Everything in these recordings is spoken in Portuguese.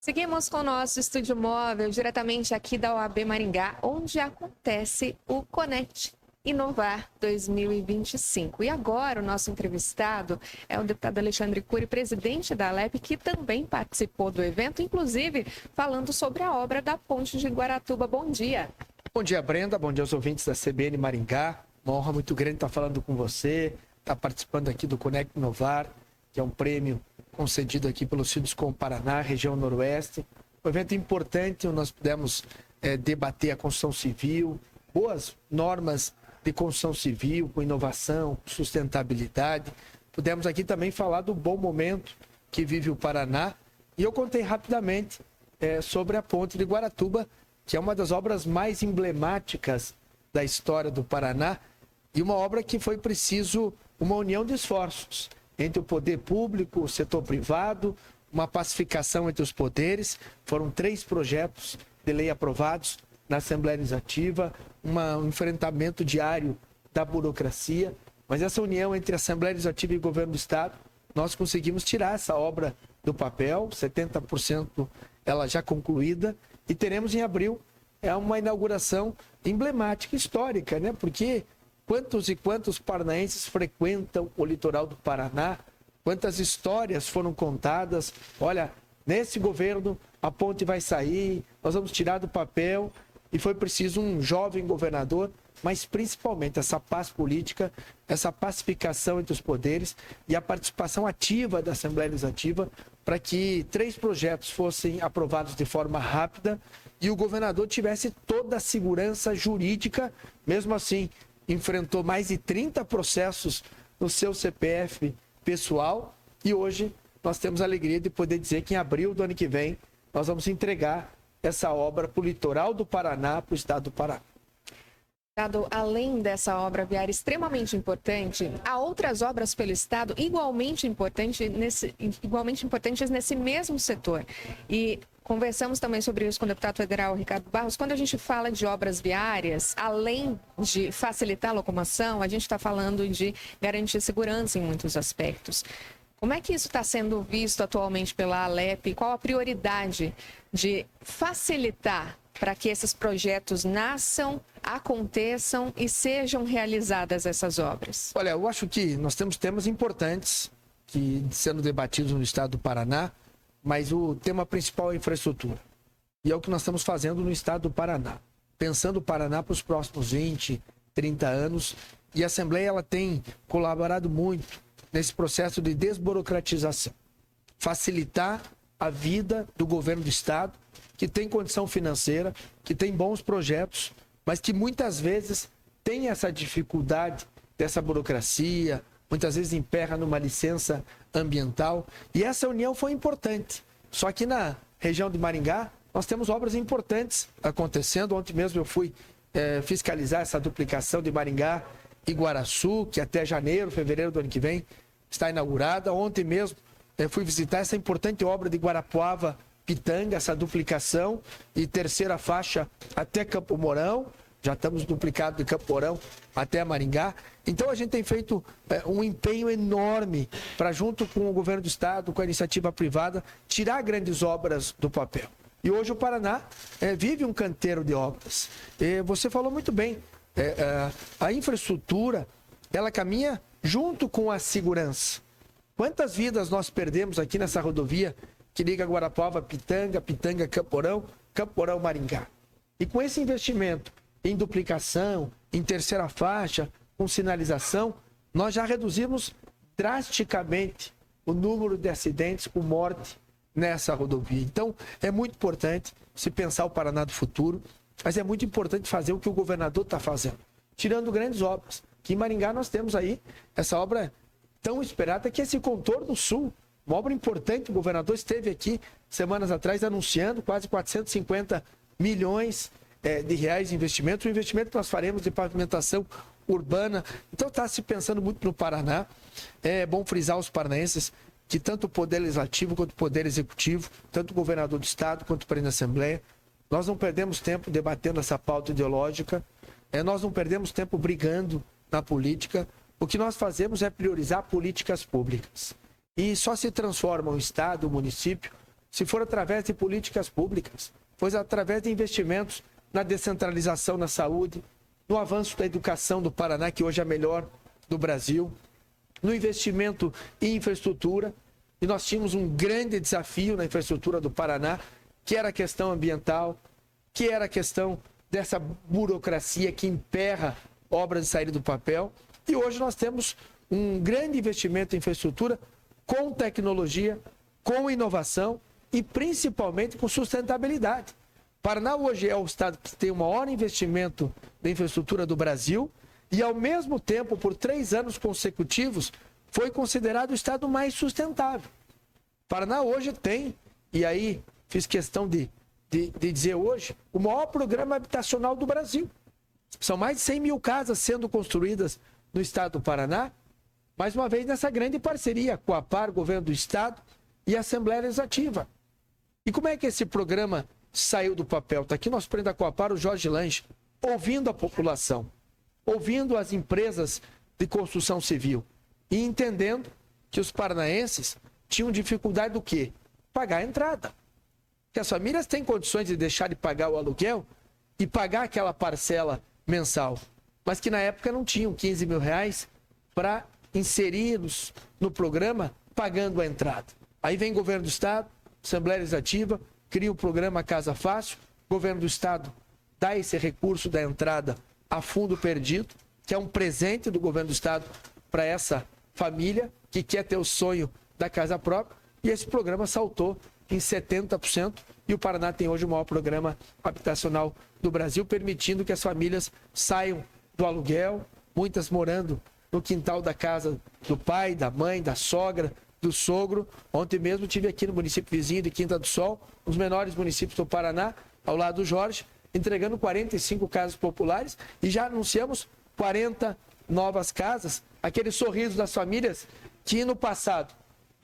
Seguimos com o nosso estúdio móvel, diretamente aqui da OAB Maringá, onde acontece o Conect Inovar 2025. E agora o nosso entrevistado é o deputado Alexandre Cury, presidente da Alep, que também participou do evento, inclusive falando sobre a obra da Ponte de Guaratuba. Bom dia. Bom dia, Brenda. Bom dia aos ouvintes da CBN Maringá. Uma honra muito grande estar falando com você, estar participando aqui do Conect Inovar, que é um prêmio concedido aqui pelo Sinduscom Paraná, região noroeste. Um evento importante, onde nós pudemos debater a construção civil, boas normas de construção civil, com inovação, com sustentabilidade. Pudemos aqui também falar do bom momento que vive o Paraná. E eu contei rapidamente sobre a Ponte de Guaratuba, que é uma das obras mais emblemáticas da história do Paraná, e uma obra que foi preciso uma união de esforços entre o poder público, o setor privado, uma pacificação entre os poderes. Foram 3 projetos de lei aprovados na Assembleia Legislativa, um enfrentamento diário da burocracia, mas essa união entre a Assembleia Legislativa e o Governo do Estado, nós conseguimos tirar essa obra do papel, 70% ela já concluída, e teremos em abril uma inauguração emblemática, histórica, né? Porque quantos e quantos paranaenses frequentam o litoral do Paraná? Quantas histórias foram contadas? Olha, nesse governo a ponte vai sair, nós vamos tirar do papel. E foi preciso um jovem governador, mas principalmente essa paz política, essa pacificação entre os poderes e a participação ativa da Assembleia Legislativa para que 3 projetos fossem aprovados de forma rápida e o governador tivesse toda a segurança jurídica. Mesmo assim, enfrentou mais de 30 processos no seu CPF pessoal e hoje nós temos a alegria de poder dizer que em abril do ano que vem nós vamos entregar essa obra para o litoral do Paraná, para o estado do Paraná. Além dessa obra viária extremamente importante, há outras obras pelo estado igualmente importantes nesse mesmo setor. E conversamos também sobre isso com o deputado federal Ricardo Barros. Quando a gente fala de obras viárias, além de facilitar a locomoção, a gente está falando de garantir segurança em muitos aspectos. Como é que isso está sendo visto atualmente pela Alep? Qual a prioridade de facilitar para que esses projetos nasçam, aconteçam e sejam realizadas essas obras? Olha, eu acho que nós temos temas importantes que sendo debatidos no estado do Paraná, mas o tema principal é a infraestrutura. E é o que nós estamos fazendo no estado do Paraná. Pensando o Paraná para os próximos 20, 30 anos. E a Assembleia ela tem colaborado muito nesse processo de desburocratização. Facilitar a vida do governo do estado, que tem condição financeira, que tem bons projetos, mas que muitas vezes tem essa dificuldade dessa burocracia, muitas vezes emperra numa licença ambiental. E essa união foi importante. Só que na região de Maringá, nós temos obras importantes acontecendo. Ontem mesmo eu fui fiscalizar essa duplicação de Maringá e Guaraçu, que até janeiro, fevereiro do ano que vem está inaugurada. Ontem mesmo fui visitar essa importante obra de Guarapuava, Pitanga, essa duplicação e 3ª faixa até Campo Mourão. Já estamos duplicados de Campo Mourão até Maringá. Então a gente tem feito um empenho enorme para, junto com o governo do estado, com a iniciativa privada, tirar grandes obras do papel. E hoje o Paraná vive um canteiro de obras. Você falou muito bem, a infraestrutura ela caminha junto com a segurança. Quantas vidas nós perdemos aqui nessa rodovia que liga Guarapuava, Pitanga, Pitanga, Campo Mourão, Maringá? E com esse investimento em duplicação, em 3ª faixa, com sinalização, nós já reduzimos drasticamente o número de acidentes com morte nessa rodovia. Então, é muito importante se pensar o Paraná do futuro, mas é muito importante fazer o que o governador está fazendo, tirando grandes obras. Que em Maringá nós temos aí essa obra tão esperada, que é esse contorno sul, uma obra importante. O governador esteve aqui semanas atrás anunciando quase 450 milhões de reais de investimento, o investimento que nós faremos de pavimentação urbana. Então está se pensando muito no Paraná. É bom frisar os paranaenses que tanto o Poder Legislativo quanto o Poder Executivo, tanto o governador do estado quanto o presidente da Assembleia, nós não perdemos tempo debatendo essa pauta ideológica, nós não perdemos tempo brigando na política. O que nós fazemos é priorizar políticas públicas. E só se transforma o estado, o município, se for através de políticas públicas, foi através de investimentos na descentralização na saúde, no avanço da educação do Paraná, que hoje é a melhor do Brasil, no investimento em infraestrutura. E nós tínhamos um grande desafio na infraestrutura do Paraná, que era a questão ambiental, que era a questão dessa burocracia que emperra obras de sair do papel. E hoje nós temos um grande investimento em infraestrutura com tecnologia, com inovação e principalmente com sustentabilidade. Paraná hoje é o estado que tem o maior investimento na infraestrutura do Brasil e, ao mesmo tempo, por 3 anos consecutivos, foi considerado o estado mais sustentável. Paraná hoje tem, e aí fiz questão de dizer hoje, o maior programa habitacional do Brasil. São mais de 100 mil casas sendo construídas no estado do Paraná, mais uma vez nessa grande parceria com a Coapar, Governo do Estado e a Assembleia Legislativa. E como é que esse programa saiu do papel? Está aqui nosso presidente da Coapar, o Jorge Lange, ouvindo a população, ouvindo as empresas de construção civil e entendendo que os paranaenses tinham dificuldade do quê? Pagar a entrada. Que as famílias têm condições de deixar de pagar o aluguel e pagar aquela parcela mensal, mas que na época não tinham 15 mil reais para inseri-los no programa pagando a entrada. Aí vem o Governo do Estado, Assembleia Legislativa, cria o programa Casa Fácil, o Governo do Estado dá esse recurso da entrada a fundo perdido, que é um presente do Governo do Estado para essa família que quer ter o sonho da casa própria, e esse programa saltou em 70%, e o Paraná tem hoje o maior programa habitacional do Brasil, permitindo que as famílias saiam do aluguel, muitas morando no quintal da casa do pai, da mãe, da sogra, do sogro. Ontem mesmo estive aqui no município vizinho de Quinta do Sol, um dos menores municípios do Paraná, ao lado do Jorge, entregando 45 casas populares, e já anunciamos 40 novas casas, aquele sorriso das famílias que no passado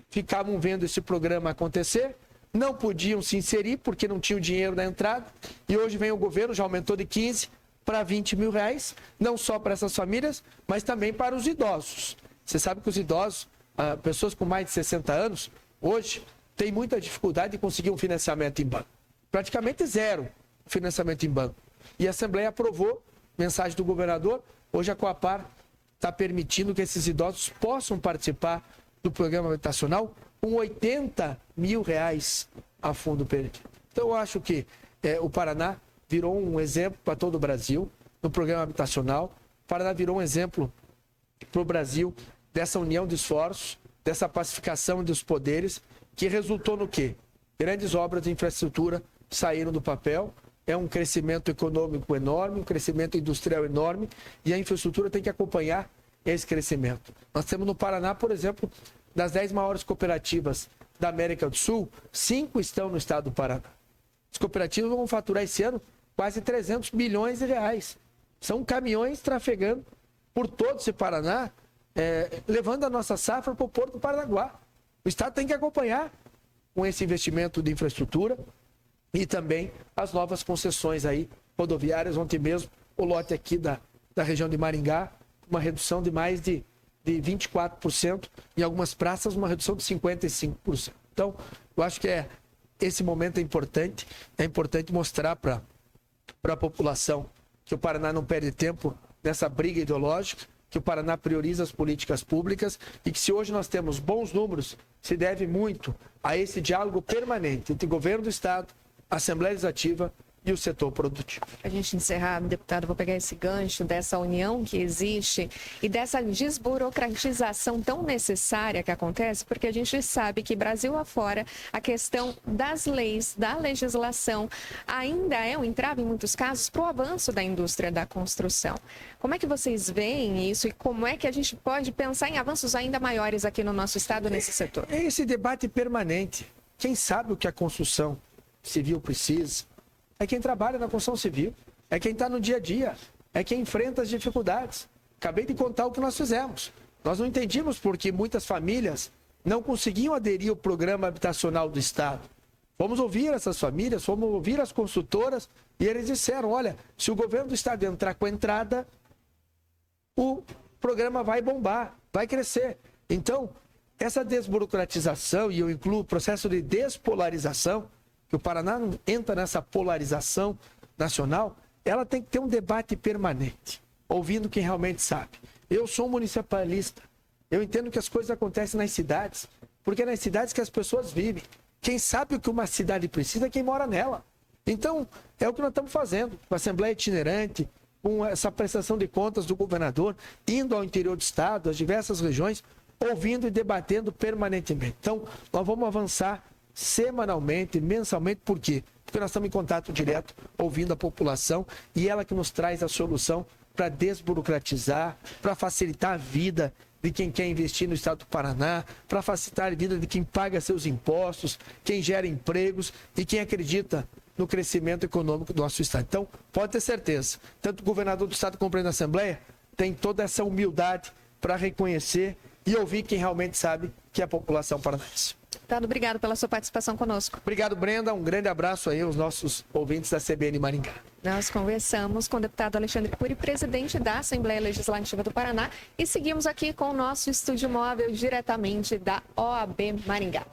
ficavam vendo esse programa acontecer, não podiam se inserir porque não tinham dinheiro na entrada, e hoje vem o governo, já aumentou de 15 para 20 mil reais, não só para essas famílias, mas também para os idosos. Você sabe que os idosos, pessoas com mais de 60 anos, hoje têm muita dificuldade de conseguir um financiamento em banco. Praticamente zero financiamento em banco. E a Assembleia aprovou, mensagem do governador, hoje a Coapar está permitindo que esses idosos possam participar do programa habitacional com 80 mil reais a fundo perdido. Então eu acho que o Paraná virou um exemplo para todo o Brasil no programa habitacional. O Paraná virou um exemplo para o Brasil dessa união de esforços, dessa pacificação dos poderes, que resultou no quê? Grandes obras de infraestrutura saíram do papel, é um crescimento econômico enorme, um crescimento industrial enorme, e a infraestrutura tem que acompanhar esse crescimento. Nós temos no Paraná, por exemplo, das 10 maiores cooperativas da América do Sul, 5 estão no estado do Paraná. As cooperativas vão faturar esse ano quase 300 milhões de reais. São caminhões trafegando por todo esse Paraná, levando a nossa safra para o Porto do Paranaguá. O Estado tem que acompanhar com esse investimento de infraestrutura e também as novas concessões aí rodoviárias. Ontem mesmo, o lote aqui da região de Maringá, uma redução de mais de 24%, em algumas praças uma redução de 55%. Então, eu acho que esse momento é importante mostrar para a população que o Paraná não perde tempo nessa briga ideológica, que o Paraná prioriza as políticas públicas e que se hoje nós temos bons números, se deve muito a esse diálogo permanente entre o governo do Estado, a Assembleia Legislativa e o setor produtivo. Para a gente encerrar, deputado, vou pegar esse gancho dessa união que existe e dessa desburocratização tão necessária que acontece, porque a gente sabe que Brasil afora, a questão das leis, da legislação, ainda é um entrave em muitos casos para o avanço da indústria da construção. Como é que vocês veem isso e como é que a gente pode pensar em avanços ainda maiores aqui no nosso estado nesse setor? É esse debate permanente. Quem sabe o que a construção civil precisa? É quem trabalha na construção civil, é quem está no dia a dia, é quem enfrenta as dificuldades. Acabei de contar o que nós fizemos. Nós não entendíamos porque muitas famílias não conseguiam aderir ao programa habitacional do Estado. Fomos ouvir essas famílias, fomos ouvir as construtoras e eles disseram, olha, se o governo do Estado entrar com a entrada, o programa vai bombar, vai crescer. Então, essa desburocratização, e eu incluo o processo de despolarização, que o Paraná entra nessa polarização nacional, ela tem que ter um debate permanente, ouvindo quem realmente sabe. Eu sou um municipalista, eu entendo que as coisas acontecem nas cidades, porque é nas cidades que as pessoas vivem. Quem sabe o que uma cidade precisa é quem mora nela. Então, é o que nós estamos fazendo, com a Assembleia Itinerante, com essa prestação de contas do governador, indo ao interior do estado, às diversas regiões, ouvindo e debatendo permanentemente. Então, nós vamos avançar semanalmente, mensalmente, por quê? Porque nós estamos em contato direto, ouvindo a população, e ela que nos traz a solução para desburocratizar, para facilitar a vida de quem quer investir no estado do Paraná, para facilitar a vida de quem paga seus impostos, quem gera empregos e quem acredita no crescimento econômico do nosso estado. Então, pode ter certeza, tanto o governador do estado como o presidente da Assembleia tem toda essa humildade para reconhecer e ouvir quem realmente sabe, que é a população paranaense. Deputado, obrigado pela sua participação conosco. Obrigado, Brenda. Um grande abraço aí aos nossos ouvintes da CBN Maringá. Nós conversamos com o deputado Alexandre Cury, presidente da Assembleia Legislativa do Paraná, e seguimos aqui com o nosso estúdio móvel diretamente da OAB Maringá.